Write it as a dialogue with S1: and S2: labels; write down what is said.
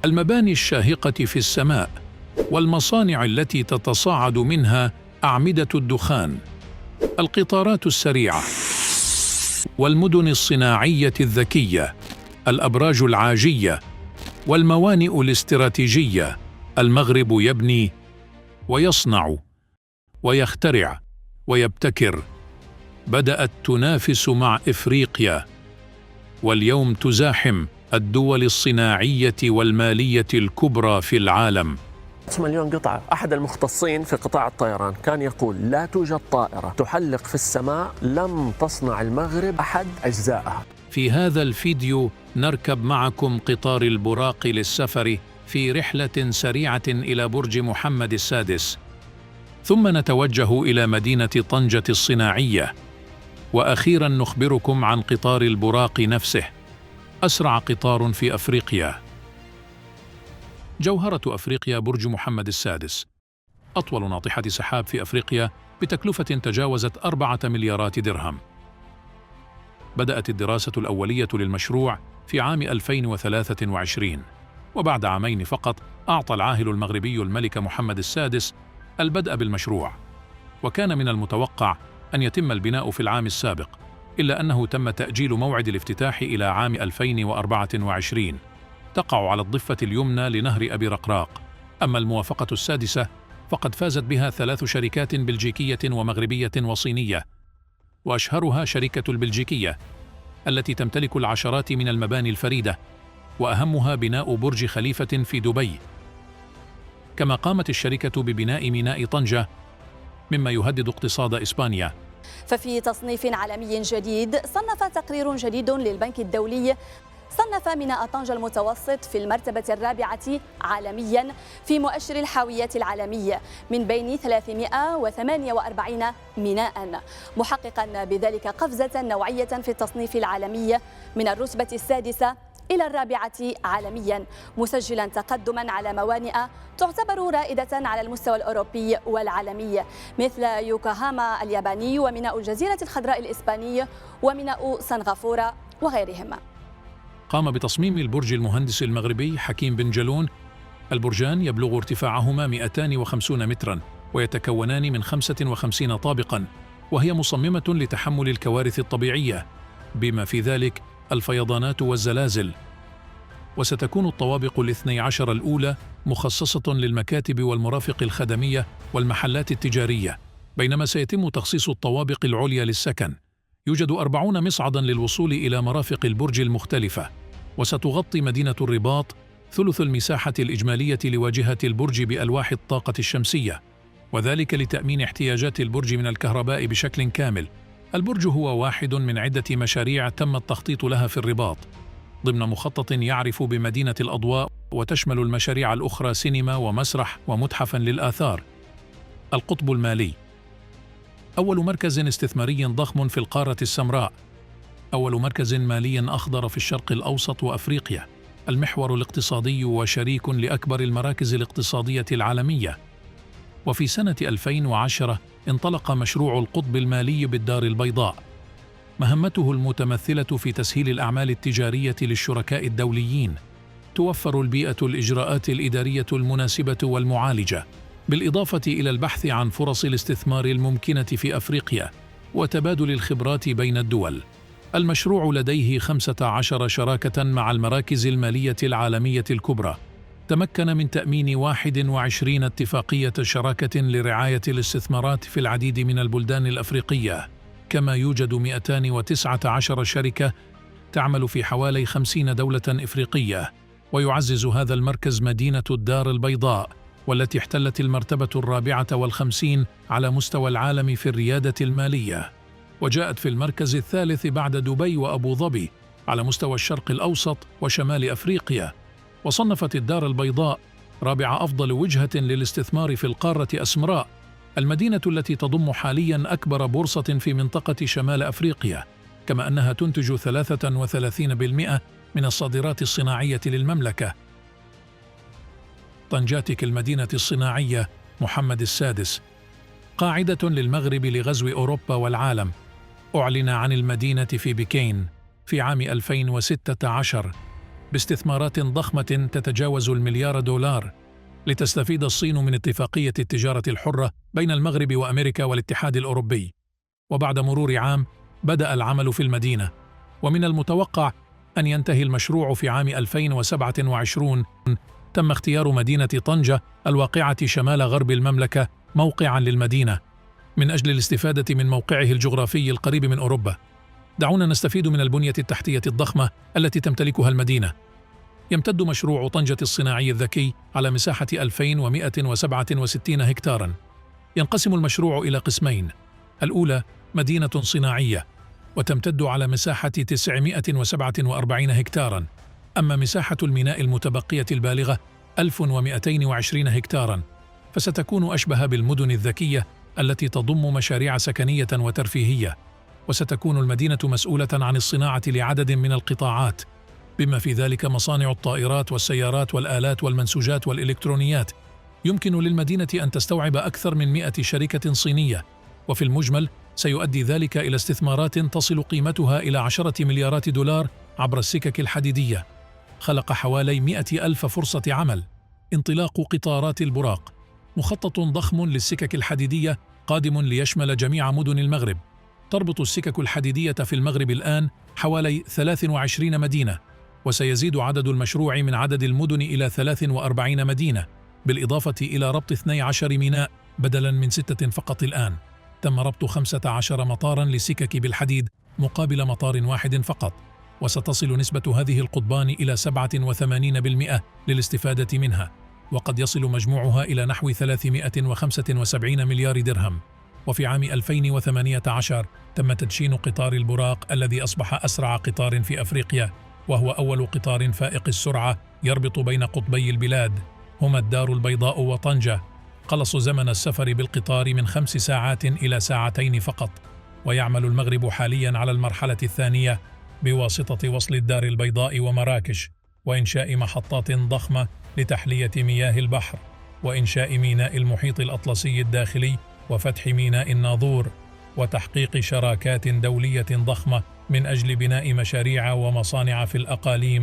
S1: المباني الشاهقة في السماء، والمصانع التي تتصاعد منها أعمدة الدخان، القطارات السريعة، والمدن الصناعية الذكية، الأبراج العاجية، والموانئ الاستراتيجية. المغرب يبني ويصنع ويخترع ويبتكر. بدأت تنافس مع إفريقيا، واليوم تزاحم الدول الصناعية والمالية الكبرى في العالم.
S2: 5 مليون قطعة. أحد المختصين في قطاع الطيران كان يقول: لا توجد طائرة تحلق في السماء لم تصنع المغرب أحد أجزائها.
S1: في هذا الفيديو نركب معكم قطار البراق للسفر في رحلة سريعة إلى برج محمد السادس، ثم نتوجه إلى مدينة طنجة الصناعية، وأخيراً نخبركم عن قطار البراق نفسه، أسرع قطار في أفريقيا. جوهرة أفريقيا برج محمد السادس، أطول ناطحة سحاب في أفريقيا بتكلفة تجاوزت 4 مليارات درهم. بدأت الدراسة الأولية للمشروع في عام 2023، وبعد عامين فقط أعطى العاهل المغربي الملك محمد السادس البدء بالمشروع، وكان من المتوقع أن يتم البناء في العام السابق، إلا أنه تم تأجيل موعد الافتتاح إلى عام 2024. تقع على الضفة اليمنى لنهر أبي رقراق. أما الموافقة السادسة فقد فازت بها 3 شركات بلجيكية ومغربية وصينية، وأشهرها شركة البلجيكية التي تمتلك العشرات من المباني الفريدة، وأهمها بناء برج خليفة في دبي. كما قامت الشركة ببناء ميناء طنجة، مما يهدد اقتصاد إسبانيا.
S3: ففي تصنيف عالمي جديد، صنف تقرير جديد للبنك الدولي صنف ميناء طنجة المتوسط في المرتبة الرابعة عالمياً في مؤشر الحاويات العالمي من بين 348 ميناء، محققاً بذلك قفزة نوعية في التصنيف العالمي من الرتبة السادسة إلى الرابعة عالمياً، مسجلاً تقدماً على موانئ تعتبر رائدة على المستوى الأوروبي والعالمي، مثل يوكوهاما الياباني، وميناء الجزيرة الخضراء الإسباني، وميناء سنغافورة وغيرهم.
S1: قام بتصميم البرج المهندس المغربي حكيم بن جلون. البرجان يبلغ ارتفاعهما 250 متراً، ويتكونان من 55 طابقاً، وهي مصممة لتحمل الكوارث الطبيعية بما في ذلك الفيضانات والزلازل. وستكون الطوابق 12 الأولى مخصصة للمكاتب والمرافق الخدمية والمحلات التجارية، بينما سيتم تخصيص الطوابق العليا للسكن. يوجد 40 مصعداً للوصول إلى مرافق البرج المختلفة، وستغطي مدينة الرباط ثلث المساحة الإجمالية لواجهة البرج بألواح الطاقة الشمسية، وذلك لتأمين احتياجات البرج من الكهرباء بشكل كامل. البرج هو واحد من عدة مشاريع تم التخطيط لها في الرباط ضمن مخطط يعرف بمدينة الأضواء، وتشمل المشاريع الأخرى سينما ومسرح ومتحفاً للآثار. القطب المالي، أول مركز استثماري ضخم في القارة السمراء، أول مركز مالي أخضر في الشرق الأوسط وأفريقيا، المحور الاقتصادي وشريك لأكبر المراكز الاقتصادية العالمية. وفي سنة 2010 انطلق مشروع القطب المالي بالدار البيضاء، مهمته المتمثلة في تسهيل الأعمال التجارية للشركاء الدوليين، توفر البيئة الإجراءات الإدارية المناسبة والمعالجة، بالإضافة إلى البحث عن فرص الاستثمار الممكنة في أفريقيا وتبادل الخبرات بين الدول. المشروع لديه 15 شراكة مع المراكز المالية العالمية الكبرى، تمكن من تأمين 21 اتفاقية شراكة لرعاية الاستثمارات في العديد من البلدان الأفريقية، كما يوجد 219 شركة تعمل في حوالي 50 دولة إفريقية. ويعزز هذا المركز مدينة الدار البيضاء، والتي احتلت المرتبة 54 على مستوى العالم في الريادة المالية، وجاءت في المركز الثالث بعد دبي وأبو ظبي على مستوى الشرق الأوسط وشمال أفريقيا. وصنفت الدار البيضاء رابع أفضل وجهة للاستثمار في القارة أسمراء، المدينة التي تضم حالياً أكبر بورصة في منطقة شمال أفريقيا، كما أنها تنتج 33% من الصادرات الصناعية للمملكة. طنجاتك المدينة الصناعية محمد السادس، قاعدة للمغرب لغزو أوروبا والعالم. أعلن عن المدينة في بكين في عام 2016، باستثمارات ضخمة تتجاوز $1,000,000,000 لتستفيد الصين من اتفاقية التجارة الحرة بين المغرب وأمريكا والاتحاد الأوروبي. وبعد مرور عام بدأ العمل في المدينة، ومن المتوقع أن ينتهي المشروع في عام 2027. تم اختيار مدينة طنجة الواقعة شمال غرب المملكة موقعاً للمدينة من أجل الاستفادة من موقعه الجغرافي القريب من أوروبا. دعونا نستفيد من البنية التحتية الضخمة التي تمتلكها المدينة. يمتد مشروع طنجة الصناعي الذكي على مساحة 2167 هكتاراً. ينقسم المشروع إلى قسمين: الأولى مدينة صناعية وتمتد على مساحة 947 هكتاراً، أما مساحة الميناء المتبقية البالغة 1220 هكتاراً فستكون أشبه بالمدن الذكية التي تضم مشاريع سكنية وترفيهية. وستكون المدينة مسؤولة عن الصناعة لعدد من القطاعات، بما في ذلك مصانع الطائرات والسيارات والآلات والمنسوجات والإلكترونيات. يمكن للمدينة أن تستوعب أكثر من 100 شركة صينية، وفي المجمل سيؤدي ذلك إلى استثمارات تصل قيمتها إلى 10 مليارات دولار عبر السكك الحديدية. خلق حوالي 100,000 فرصة عمل. انطلاق قطارات البراق، مخطط ضخم للسكك الحديدية قادم ليشمل جميع مدن المغرب. تربط السكك الحديدية في المغرب الآن حوالي 23 مدينة، وسيزيد عدد المشروع من عدد المدن إلى 43 مدينة، بالإضافة إلى ربط 12 ميناء بدلاً من 6 فقط الآن. تم ربط 15 مطاراً للسكك بالحديد مقابل مطار واحد فقط، وستصل نسبة هذه القضبان إلى 87% للاستفادة منها، وقد يصل مجموعها إلى نحو 375 مليار درهم. وفي عام 2018 تم تدشين قطار البراق الذي أصبح أسرع قطار في أفريقيا، وهو أول قطار فائق السرعة يربط بين قطبي البلاد هما الدار البيضاء وطنجة. قلص زمن السفر بالقطار من 5 ساعات إلى 2 ساعات فقط. ويعمل المغرب حالياً على المرحلة الثانية بواسطة وصل الدار البيضاء ومراكش، وإنشاء محطات ضخمة لتحلية مياه البحر، وإنشاء ميناء المحيط الأطلسي الداخلي، وفتح ميناء الناظور، وتحقيق شراكات دولية ضخمة من أجل بناء مشاريع ومصانع في الأقاليم.